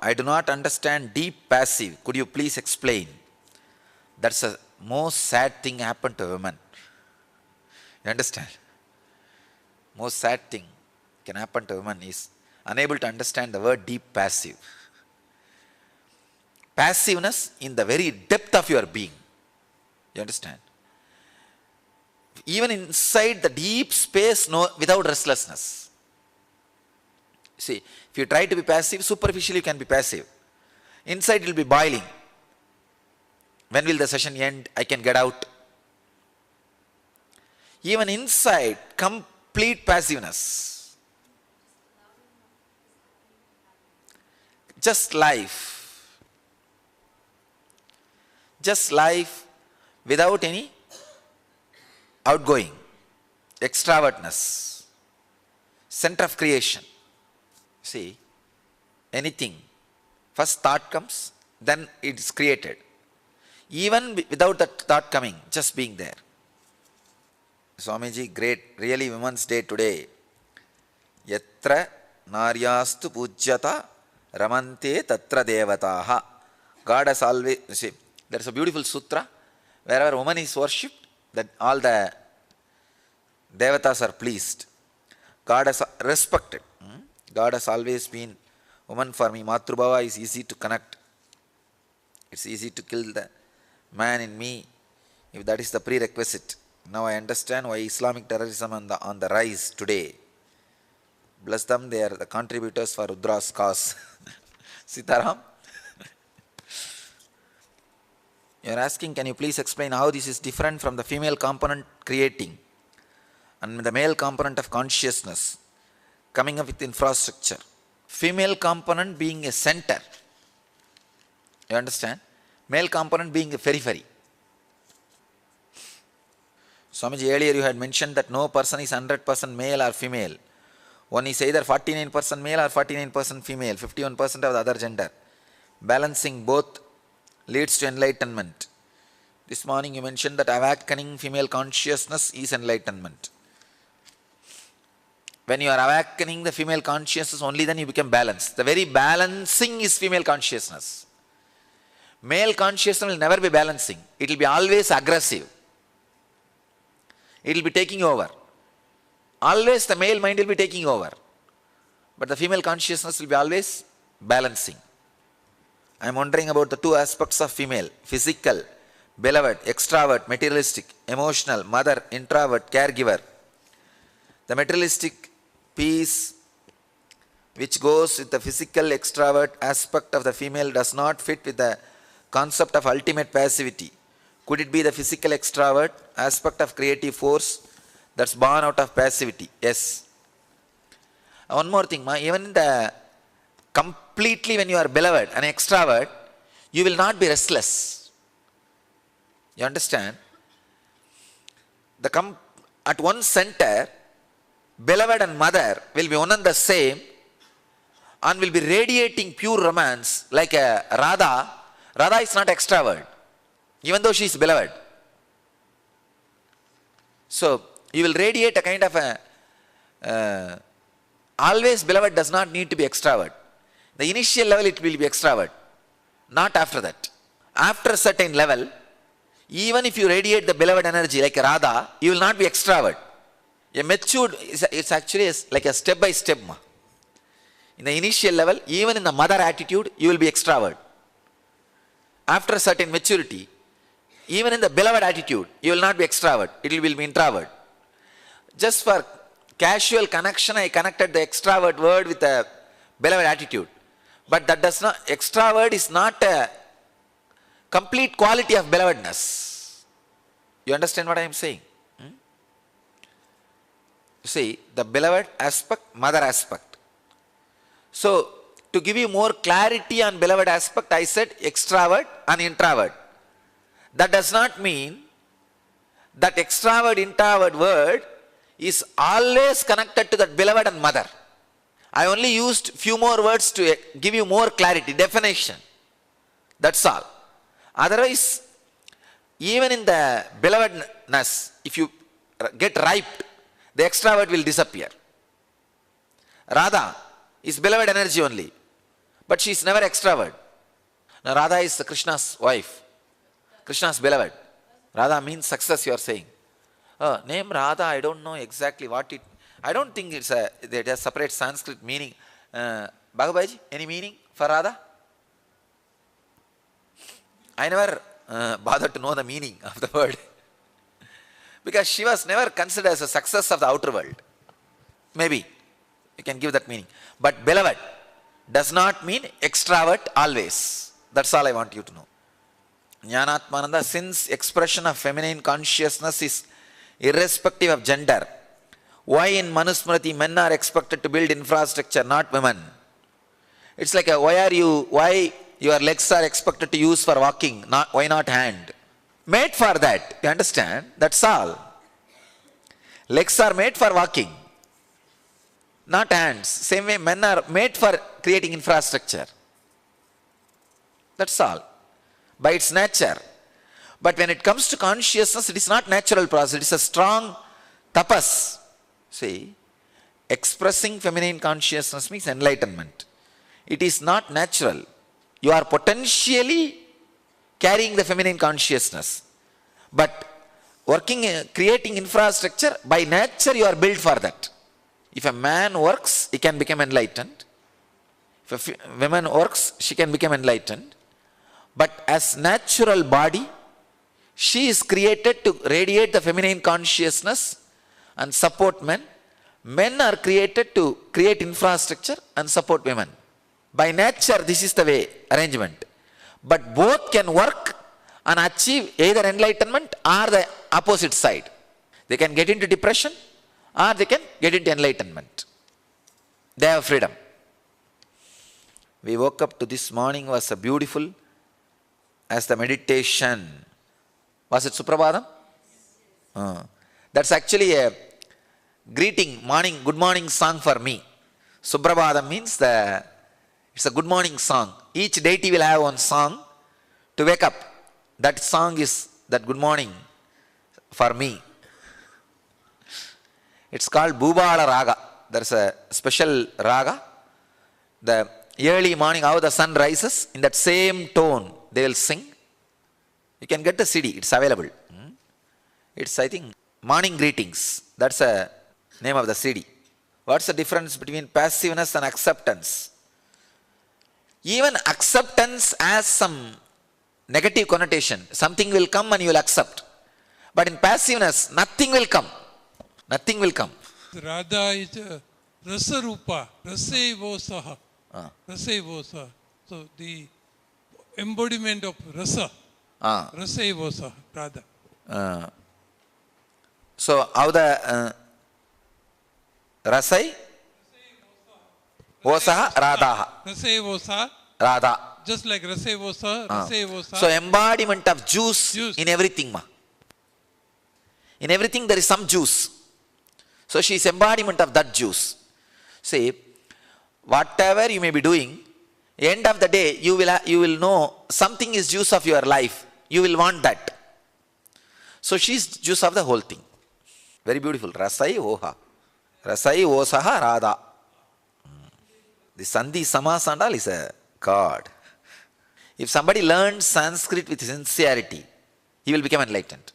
I do not understand deep passive. Could you please explain? That's the most sad thing happened to a woman. You understand? Most sad thing can happen to a woman is unable to understand the word deep passive. Passiveness in the very depth of your being. You understand? Even inside the deep space, no, without restlessness. See, if you try to be passive, superficially you can be passive. Inside it will be boiling. When will the session end? I can get out. Even inside, complete passiveness. Just life. Just life without any outgoing, extravertness, center of creation. See, anything, first thought comes, then it is created. Even without that thought coming, just being there. Swamiji, great, really Women's Day today. Yatra naryastu pujyata ramante tatra devataha. God has always, see, there is a beautiful sutra, wherever woman is worshipped, that all the devatas are pleased. God has respected. God has always been woman for me. Matrubhava is easy to connect. It's easy to kill the man in me, if that is the prerequisite. Now I understand why Islamic terrorism on the rise today. Bless them, they are the contributors for Rudra's cause. Sitaram? You are asking, can you please explain how this is different from the female component creating and the male component of consciousness coming up with infrastructure? Female component being a center. You understand? Male component being a periphery. Swamiji, earlier you had mentioned that no person is 100% male or female. One is either 49% male or 49% female, 51% of the other gender. Balancing both leads to enlightenment. This morning you mentioned that awakening female consciousness is enlightenment. When you are awakening the female consciousness, only then you become balanced. The very balancing is female consciousness. Male consciousness will never be balancing. It will be always aggressive. It will be taking over. Always the male mind will be taking over. But the female consciousness will be always balancing. I am wondering about the two aspects of female: physical, beloved, extrovert, materialistic, emotional, mother, introvert, caregiver. The materialistic piece which goes with the physical extrovert aspect of the female does not fit with the concept of ultimate passivity. Could it be the physical extrovert aspect of creative force that's born out of passivity? Yes. One more thing, even in the completely when you are beloved, an extrovert, you will not be restless. You understand? At one center, beloved and mother will be one and the same and will be radiating pure romance like a Radha. Radha is not extrovert, even though she is beloved. So, you will radiate a kind of a, always beloved does not need to be extrovert. The initial level it will be extrovert, not after that. After a certain level, even if you radiate the beloved energy like a Radha, you will not be extrovert. A matured, it's actually like a step by step. In the initial level, even in the mother attitude, you will be extrovert. After a certain maturity, even in the beloved attitude, you will not be extrovert, it will be introvert. Just for casual connection, I connected the extrovert word with the beloved attitude. But that does not, extrovert is not a complete quality of belovedness. You understand what I am saying? See, the beloved aspect, mother aspect. So, to give you more clarity on beloved aspect, I said extrovert and introvert. That does not mean that extrovert introvert word is always connected to that beloved and mother. I only used few more words to give you more clarity, definition. That's all. Otherwise, even in the belovedness, if you get ripe, the extrovert will disappear. Radha is beloved energy only. But she is never extrovert. Now Radha is Krishna's wife, Krishna's beloved. Radha means success, you are saying. Name Radha, I don't know exactly what it, I don't think it's a separate Sanskrit meaning. Bhagavaji, any meaning for Radha? I never bothered to know the meaning of the word. Because she was never considered as a success of the outer world. Maybe you can give that meaning. But beloved does not mean extrovert always. That's all I want you to know. Jnanatmananda, since expression of feminine consciousness is irrespective of gender, why in Manusmriti men are expected to build infrastructure, not women? It's like why your legs are expected to use for walking, why not hand? Made for that, you understand? That's all. Legs are made for walking, not hands. Same way men are made for creating infrastructure. That's all. By its nature. But when it comes to consciousness, it is not natural process. It is a strong tapas. See, expressing feminine consciousness means enlightenment. It is not natural. You are potentially carrying the feminine consciousness. But creating infrastructure, by nature you are built for that. If a man works, he can become enlightened. If a woman works, she can become enlightened. But as natural body, she is created to radiate the feminine consciousness and support men. Men are created to create infrastructure and support women. By nature, this is the way, arrangement. But both can work and achieve either enlightenment or the opposite side. They can get into depression or they can get into enlightenment. They have freedom. We woke up to this morning was a beautiful as the meditation. Was it Suprabhadam? That's actually a greeting, good morning song for me. Suprabhadam means it's a good morning song. Each deity will have one song to wake up. That song is that good morning for me. It's called Bhubala Raga. There's a special raga. The early morning, how the sun rises, in that same tone, they will sing. You can get the CD, it's available. It's, I think, Morning Greetings. That's the name of the CD. What's the difference between passiveness and acceptance? Even acceptance has some negative connotation. Something will come and you will accept. But in passiveness, nothing will come. Nothing will come. Radha is Rasa Rupa, Rasevosaha. Rasevosaha. So the embodiment of Rasa. Rasevosaha, Radha. So how the Rasai? Vosaha, Radha. Rasevosaha. Radha. Just like Rasevosaha, Rasevosaha. So embodiment of juice in everything. In everything there is some juice. So she is embodiment of that juice. See, whatever you may be doing, end of the day you will know something is juice of your life. You will want that. So she is juice of the whole thing. Very beautiful. Rasai Oha. Rasai Osaha Radha. The Sandhi Samasandal is a god. If somebody learns Sanskrit with sincerity, he will become enlightened.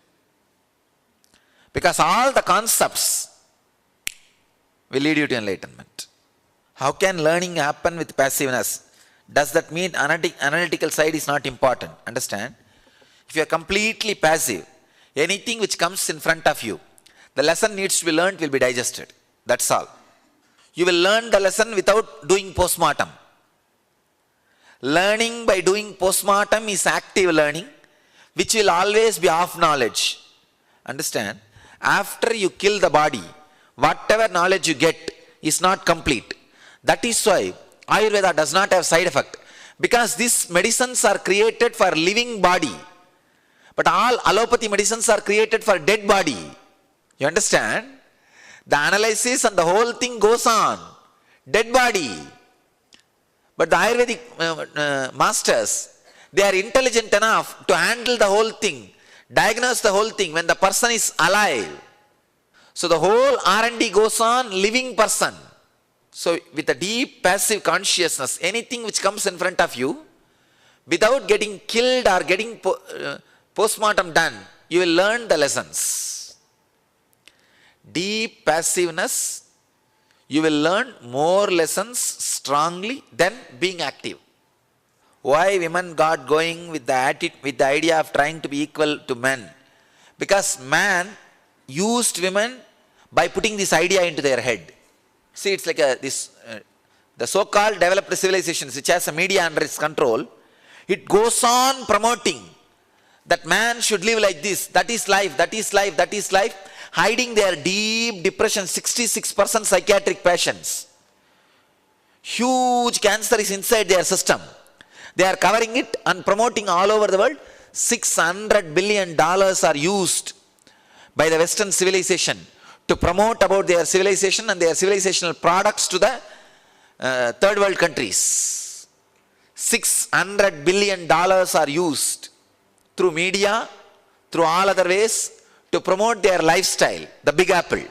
Because all the concepts will lead you to enlightenment. How can learning happen with passiveness? Does that mean analytical side is not important? Understand? If you are completely passive, anything which comes in front of you, the lesson needs to be learned, will be digested. That's all. You will learn the lesson without doing postmortem. Learning by doing postmortem is active learning, which will always be half knowledge. Understand? After you kill the body, whatever knowledge you get is not complete. That is why Ayurveda does not have side effect. Because these medicines are created for living body. But all allopathy medicines are created for dead body. You understand? The analysis and the whole thing goes on. Dead body. But the Ayurvedic masters, they are intelligent enough to handle the whole thing, diagnose the whole thing when the person is alive. So the whole R&D goes on living person. So with a deep passive consciousness, anything which comes in front of you, without getting killed or getting postmortem done, you will learn the lessons. Deep passiveness, you will learn more lessons strongly than being active. Why women got going with the idea of trying to be equal to men? Because man used women by putting this idea into their head. See, it's like the so-called developed civilizations which has a media under its control, it goes on promoting that man should live like this, that is life, that is life, that is life, hiding their deep depression, 66% psychiatric patients. Huge cancer is inside their system. They are covering it and promoting all over the world. $600 billion are used by the Western civilization to promote about their civilization and their civilizational products to the third world countries. $600 billion are used through media, through all other ways, to promote their lifestyle, the Big Apple,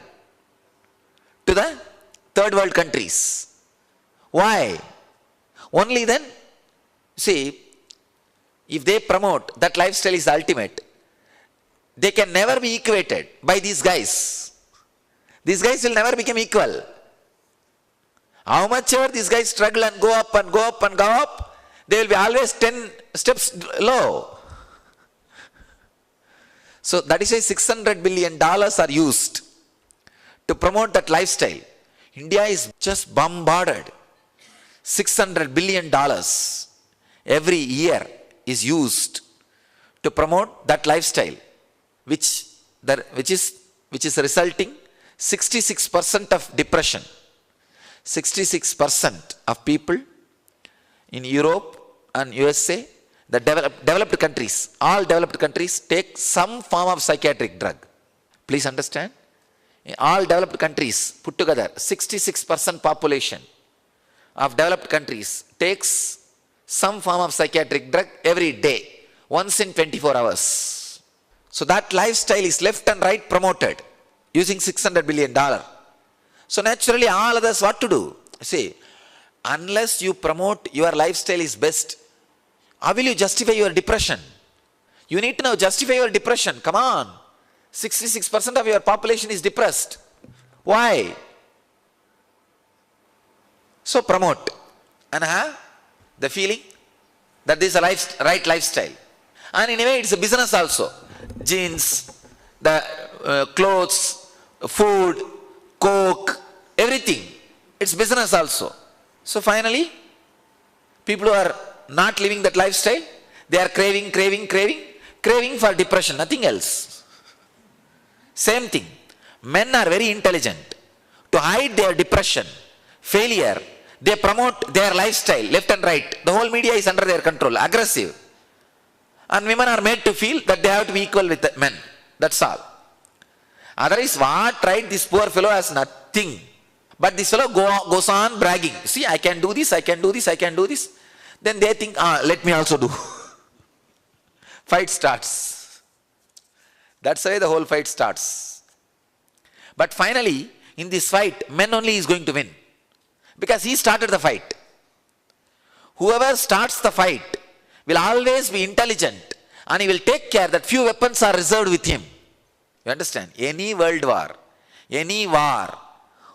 to the third world countries. Why? Only then, see, if they promote that lifestyle is ultimate, they can never be equated by these guys. These guys will never become equal. How much ever these guys struggle and go up and go up and go up, they will be always 10 steps low. So that is why $600 billion are used to promote that lifestyle. India is just bombarded. $600 billion every year is used to promote that lifestyle, which is resulting 66% of depression. 66% of people in Europe and USA, the developed countries, all developed countries take some form of psychiatric drug. Please understand, in all developed countries put together, 66% population of developed countries takes some form of psychiatric drug every day, once in 24 hours. So that lifestyle is left and right promoted using $600 billion. So naturally all others what to do? See, unless you promote your lifestyle is best, how will you justify your depression? You need to now justify your depression. Come on. 66% of your population is depressed. Why? So promote and have the feeling that this is a right lifestyle. And in a way it's a business also. Jeans, the clothes, food, coke, everything. It's business also. So finally, people who are not living that lifestyle, they are craving for depression, nothing else. Same thing. Men are very intelligent. To hide their depression, failure, they promote their lifestyle left and right. The whole media is under their control, aggressive. And women are made to feel that they have to be equal with the men. That's all. Otherwise, what right, this poor fellow has nothing. But this fellow goes on bragging. See, I can do this, I can do this, I can do this. Then they think, let me also do. Fight starts. That's why the whole fight starts. But finally, in this fight, men only is going to win. Because he started the fight. Whoever starts the fight will always be intelligent and he will take care that few weapons are reserved with him. You understand? Any world war, any war,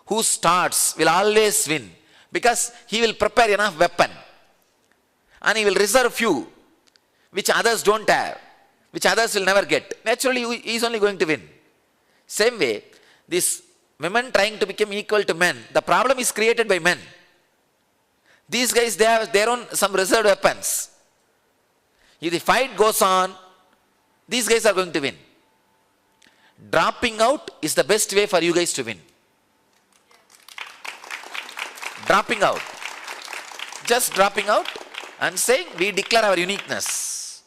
who starts will always win. Because he will prepare enough weapon. And he will reserve few, which others don't have, which others will never get. Naturally, he is only going to win. Same way, this women trying to become equal to men, the problem is created by men. These guys, they have their own some reserved weapons. If the fight goes on, these guys are going to win. Dropping out is the best way for you guys to win. Dropping out. Just dropping out and saying, we declare our uniqueness.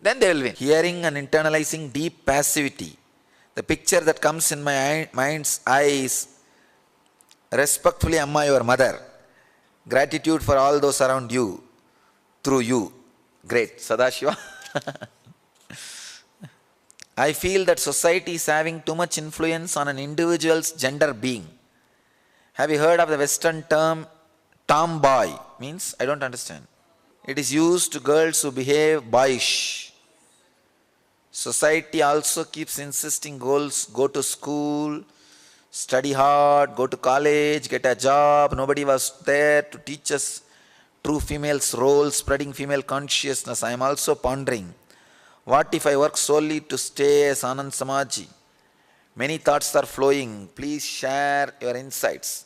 Then they will win. Hearing and internalizing deep passivity. The picture that comes in my mind's eye is, respectfully, Amma, your mother. Gratitude for all those around you, through you. Great. Sadashiva. I feel that society is having too much influence on an individual's gender being. Have you heard of the Western term tomboy? Means, I don't understand. It is used to girls who behave boyish. Society also keeps insisting girls go to school, study hard, go to college, get a job. Nobody was there to teach us true female's role, spreading female consciousness. I am also pondering, what if I work solely to stay as Anand Samaji? Many thoughts are flowing. Please share your insights.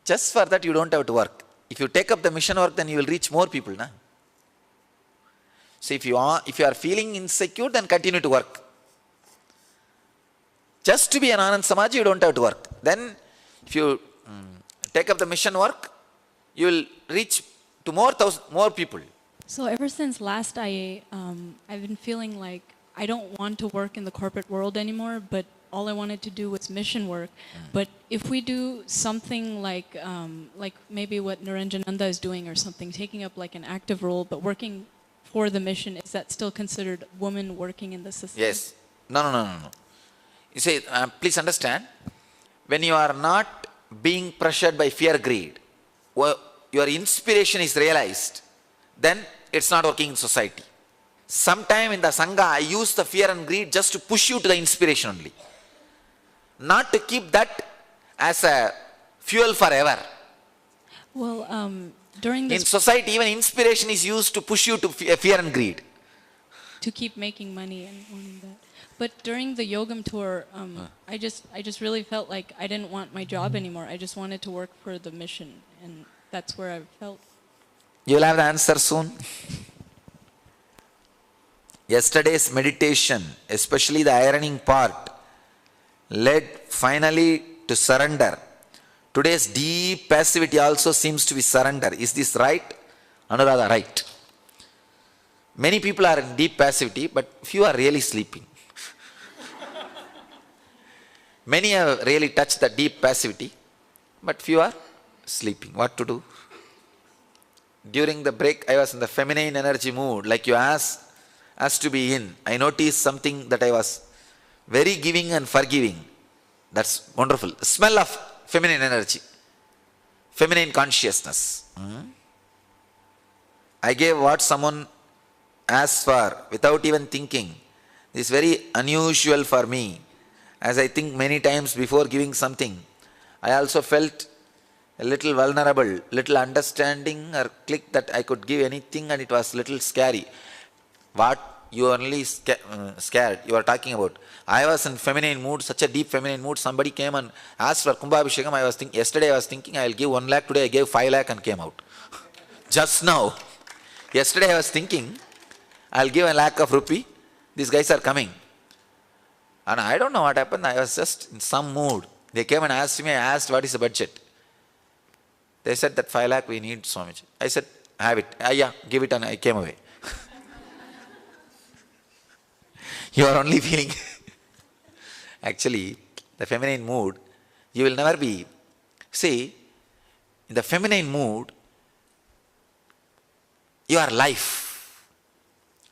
Just for that you don't have to work. If you take up the mission work, then you will reach more people. Na? So if you are feeling insecure, then continue to work. Just to be an Anand Samaji, you don't have to work. Then if you take up the mission work, you will reach to more people. So ever since last IA, I've been feeling like I don't want to work in the corporate world anymore, but all I wanted to do was mission work. But if we do something like maybe what Niranjananda is doing or something, taking up like an active role, but working for the mission, is that still considered woman working in the system? Yes. No. You say, please understand, when you are not being pressured by fear, greed, your inspiration is realized, then it's not working in society. Sometime in the Sangha, I use the fear and greed just to push you to the inspiration only. Not to keep that as a fuel forever. Well, during this... In society, even inspiration is used to push you to fear and greed. To keep making money and wanting that. But during the Yogam tour, I just really felt like I didn't want my job anymore. I just wanted to work for the mission. And that's where I felt. You will have the answer soon. Yesterday's meditation, especially the ironing part, led finally to surrender. Today's deep passivity also seems to be surrender. Is this right? Anuradha, right. Many people are in deep passivity, but few are really sleeping. Many have really touched the deep passivity, but few are sleeping. What to do? During the break, I was in the feminine energy mood, like you asked to be in. I noticed something that I was very giving and forgiving. That's wonderful. The smell of feminine energy, feminine consciousness. I gave what someone asked for without even thinking. This is very unusual for me, as I think many times before giving something, I also felt a little vulnerable, little understanding or click that I could give anything, and it was little scary. What you are only scared, you are talking about. I was in feminine mood, such a deep feminine mood. Somebody came and asked for Kumbhabhishekam. Yesterday I was thinking I will give 1 lakh, today I gave 5 lakh and came out. Just now. Yesterday I was thinking I will give 1 lakh of rupee. These guys are coming. And I don't know what happened. I was just in some mood. They came and asked me, I asked what is the budget. They said that 5 lakh we need, Swamiji. I said, have it. Yeah, give it, and I came away. You are only feeling. Actually, the feminine mood, you will never be. See, in the feminine mood, you are life.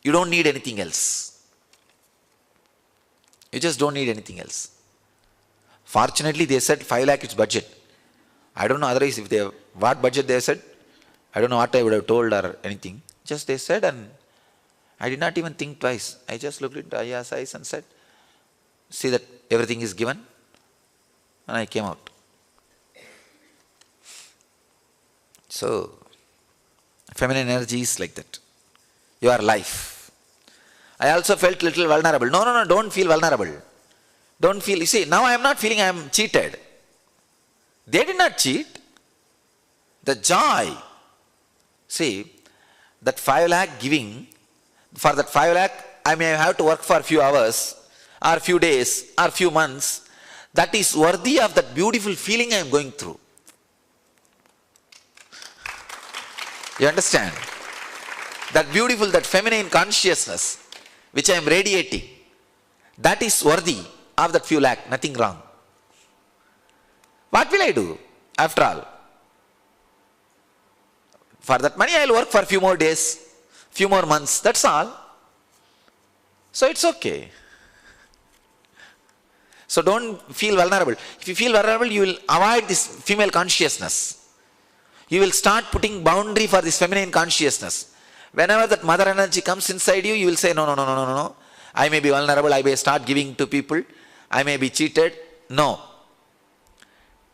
You don't need anything else. You just don't need anything else. Fortunately, they said 5 lakh is budget. I don't know otherwise if they have, what budget they said. I don't know what I would have told or anything. Just they said, and I did not even think twice. I just looked into Aya's eyes and said, see that everything is given. And I came out. So, feminine energy is like that. You are life. I also felt little vulnerable. No, don't feel vulnerable. Don't feel, you see, now I am not feeling I am cheated. They did not cheat. The joy. See, that 5 lakh giving, for that 5 lakh, I may have to work for a few hours, or few days, or few months. That is worthy of that beautiful feeling I am going through. You understand? That beautiful, that feminine consciousness, which I am radiating, that is worthy of that few lakh, nothing wrong. What will I do after all? For that money I will work for a few more days, few more months, that's all. So it's okay. So don't feel vulnerable. If you feel vulnerable, you will avoid this female consciousness. You will start putting boundary for this feminine consciousness. Whenever that mother energy comes inside you, you will say, no, no, no, no, no, no. I may be vulnerable, I may start giving to people, I may be cheated. No.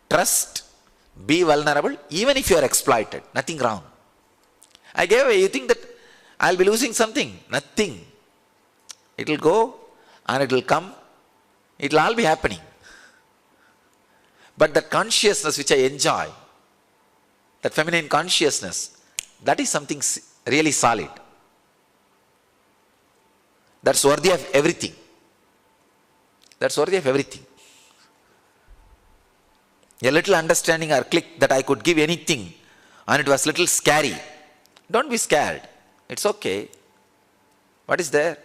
Trust, be vulnerable, even if you are exploited. Nothing wrong. I gave away, you think that I'll be losing something? Nothing. It will go and it will come. It will all be happening. But that consciousness which I enjoy, that feminine consciousness, that is something really solid. That's worthy of everything. That's worthy of everything. A little understanding or click that I could give anything and it was little scary. Don't be scared. It's okay. What is there?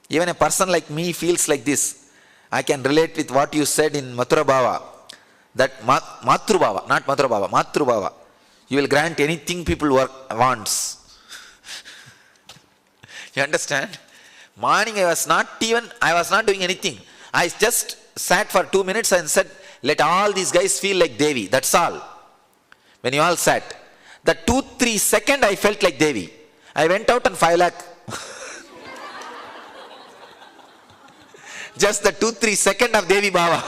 Even a person like me feels like this. I can relate with what you said in Mathura Bhava. That Matru Bhava, not Mathura Bhava, Matru Bhava. You will grant anything people wants. You understand? Morning I was not doing anything. I just sat for 2 minutes and said, let all these guys feel like Devi. That's all. When you all sat. The 2-3 seconds I felt like Devi. I went out and 5 lakh. Just the 2-3 seconds of Devi Bhava.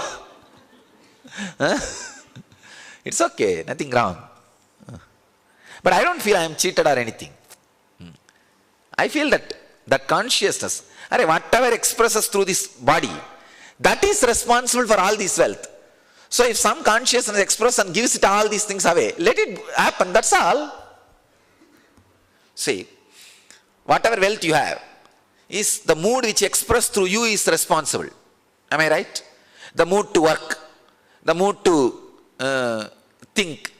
Huh? It's okay. Nothing wrong. But I don't feel I am cheated or anything. I feel that consciousness, whatever expresses through this body, that is responsible for all this wealth. So if some consciousness expresses and gives it all these things away, let it happen, that's all. See, whatever wealth you have, is the mood which expressed through you is responsible. Am I right? The mood to work, the mood to think,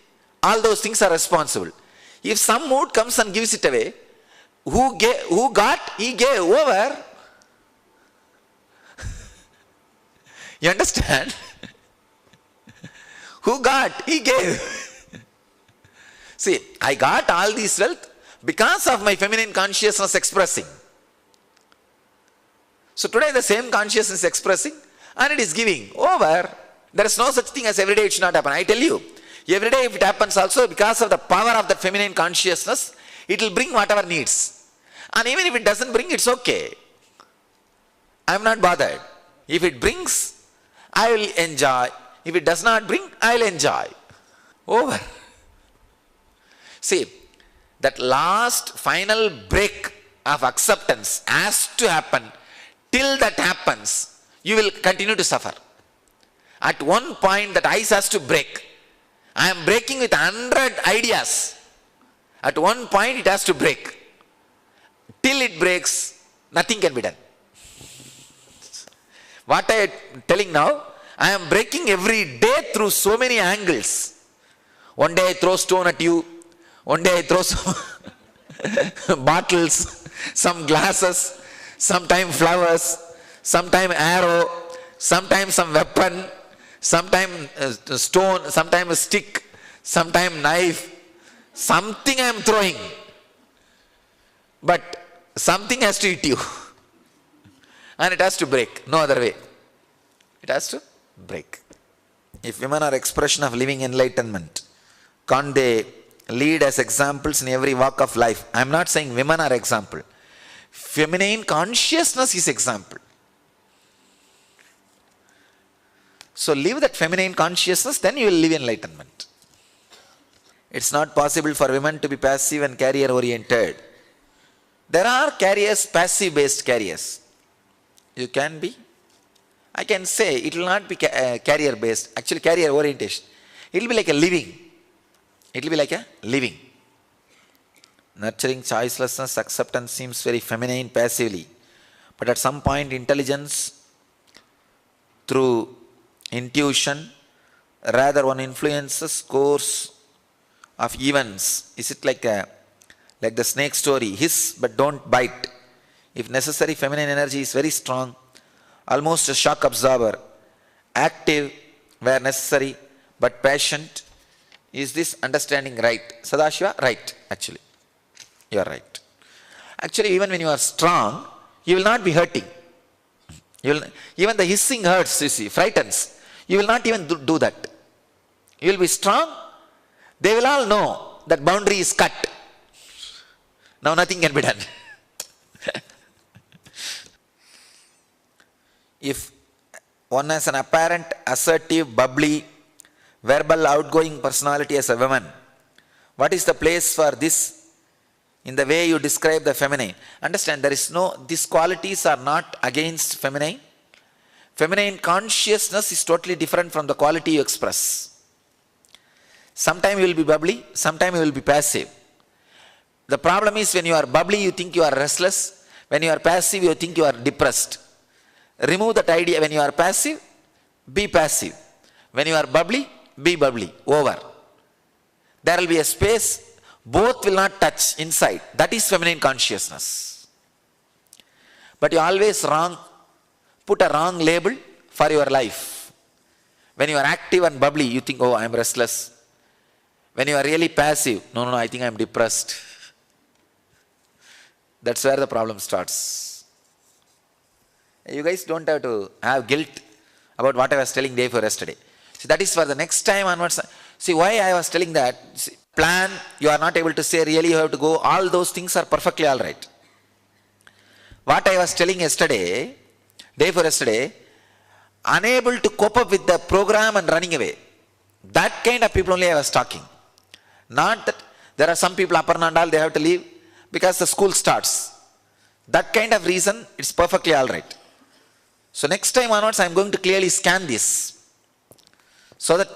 all those things are responsible. If some mood comes and gives it away, who got, he gave over. You understand? Who got, he gave. See, I got all this wealth because of my feminine consciousness expressing. So today the same consciousness is expressing and it is giving over. There is no such thing as every day it should not happen. I tell you, every day if it happens also, because of the power of that feminine consciousness, it will bring whatever needs. And even if it doesn't bring, it's okay. I am not bothered. If it brings, I will enjoy. If it does not bring, I will enjoy. Over. See, that last final break of acceptance has to happen. Till that happens, you will continue to suffer. At one point, that ice has to break. I am breaking with 100 ideas. At one point, it has to break. Till it breaks, nothing can be done. What I am telling now, I am breaking every day through so many angles. One day I throw stone at you. One day I throw some bottles, some glasses, sometimes flowers, sometimes arrow, sometimes some weapon, sometimes stone, sometimes a stick, sometimes knife. Something I am throwing. But something has to hit you. And it has to break. No other way. It has to break. If women are expression of living enlightenment, can't they lead as examples in every walk of life? I am not saying women are example. Feminine consciousness is example. So live that feminine consciousness, then you will live enlightenment. It's not possible for women to be passive and career oriented. There are carriers, passive based carriers. You can be. I can say it will not be career based, actually career orientation. It will be like a living. It will be like a living. Nurturing choicelessness, acceptance seems very feminine passively. But at some point, intelligence through intuition, rather one influences course of events. Is it like the snake story? Hiss but don't bite. If necessary, feminine energy is very strong, almost a shock absorber, active where necessary, but patient. Is this understanding right? Sadashiva, right, actually. You are right. Actually, even when you are strong, you will not be hurting. You will, even the hissing hurts, you see, frightens. You will not even do that. You will be strong. They will all know that boundary is cut. Now nothing can be done. If one has an apparent, assertive, bubbly, verbal, outgoing personality as a woman, what is the place for this in the way you describe the feminine? Understand, these qualities are not against feminine. Feminine consciousness is totally different from the quality you express. Sometimes you will be bubbly, sometimes you will be passive. The problem is when you are bubbly, you think you are restless. When you are passive, you think you are depressed. Remove that idea. When you are passive, be passive. When you are bubbly, be bubbly. Over. There will be a space, both will not touch inside. That is feminine consciousness. But you always put a wrong label for your life. When you are active and bubbly, you think, oh, I am restless. When you are really passive, no, I think I am depressed. That's where the problem starts. You guys don't have to have guilt about what I was telling day before yesterday. See, that is for the next time onwards. See, why I was telling that, see, plan, you are not able to say really you have to go, all those things are perfectly all right. What I was telling yesterday, day before yesterday, unable to cope up with the program and running away. That kind of people only I was talking. Not that there are some people, Aparna and all, they have to leave because the school starts. That kind of reason, it's perfectly all right. So next time onwards, I am going to clearly scan this. So that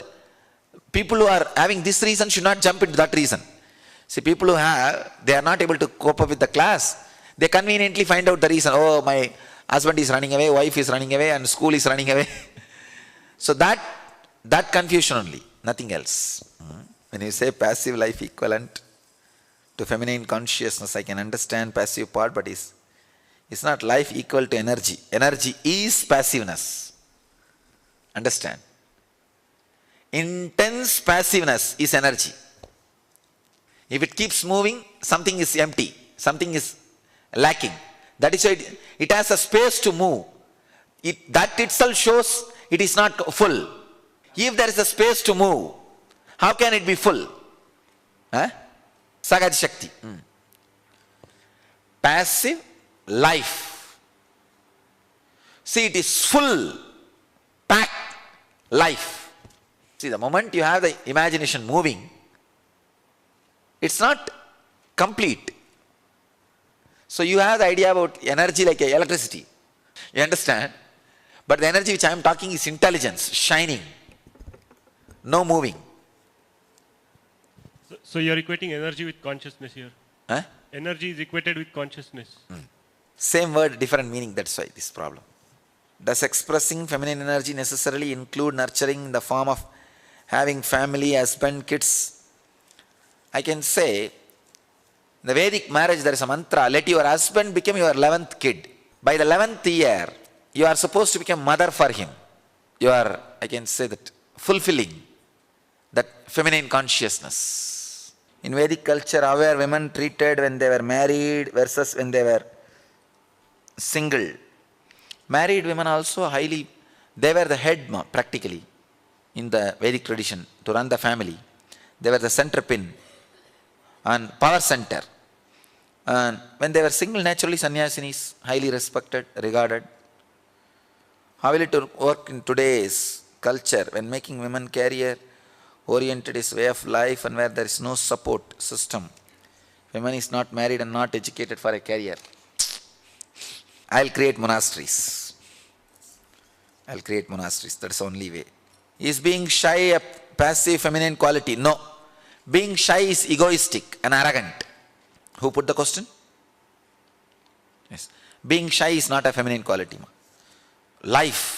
people who are having this reason should not jump into that reason. See, people who they are not able to cope up with the class, they conveniently find out the reason. Oh, my husband is running away, wife is running away, and school is running away. So that confusion only, nothing else. When you say passive life equivalent to feminine consciousness, I can understand passive part, but it's not life equal to energy. Energy is passiveness. Understand? Intense passiveness is energy. If it keeps moving, something is empty, something is lacking. That is why it has a space to move. That itself shows it is not full. If there is a space to move, how can it be full? Sagati Shakti. Passive life. See, it is full, packed life. See, the moment you have the imagination moving, it's not complete. So you have the idea about energy like electricity. You understand? But the energy which I am talking is intelligence, shining, no moving. So you are equating energy with consciousness here. Energy is equated with consciousness. Same word, different meaning. That's why this problem. Does expressing feminine energy necessarily include nurturing in the form of having family, husband, kids? I can say, in the Vedic marriage there is a mantra, let your husband become your 11th kid. By the 11th year, you are supposed to become mother for him. You are, I can say that, fulfilling that feminine consciousness. In Vedic culture, how were women treated when they were married versus when they were single? Married women also they were the head practically in the Vedic tradition to run the family. They were the center pin and power center. And when they were single, naturally sannyasinis, highly respected, regarded. How will it work in today's culture when making women career oriented is way of life and where there is no support system? Women is not married and not educated for a career. I'll create monasteries. That's the only way. Is being shy a passive feminine quality? No. Being shy is egoistic and arrogant. Who put the question? Yes. Being shy is not a feminine quality. Life.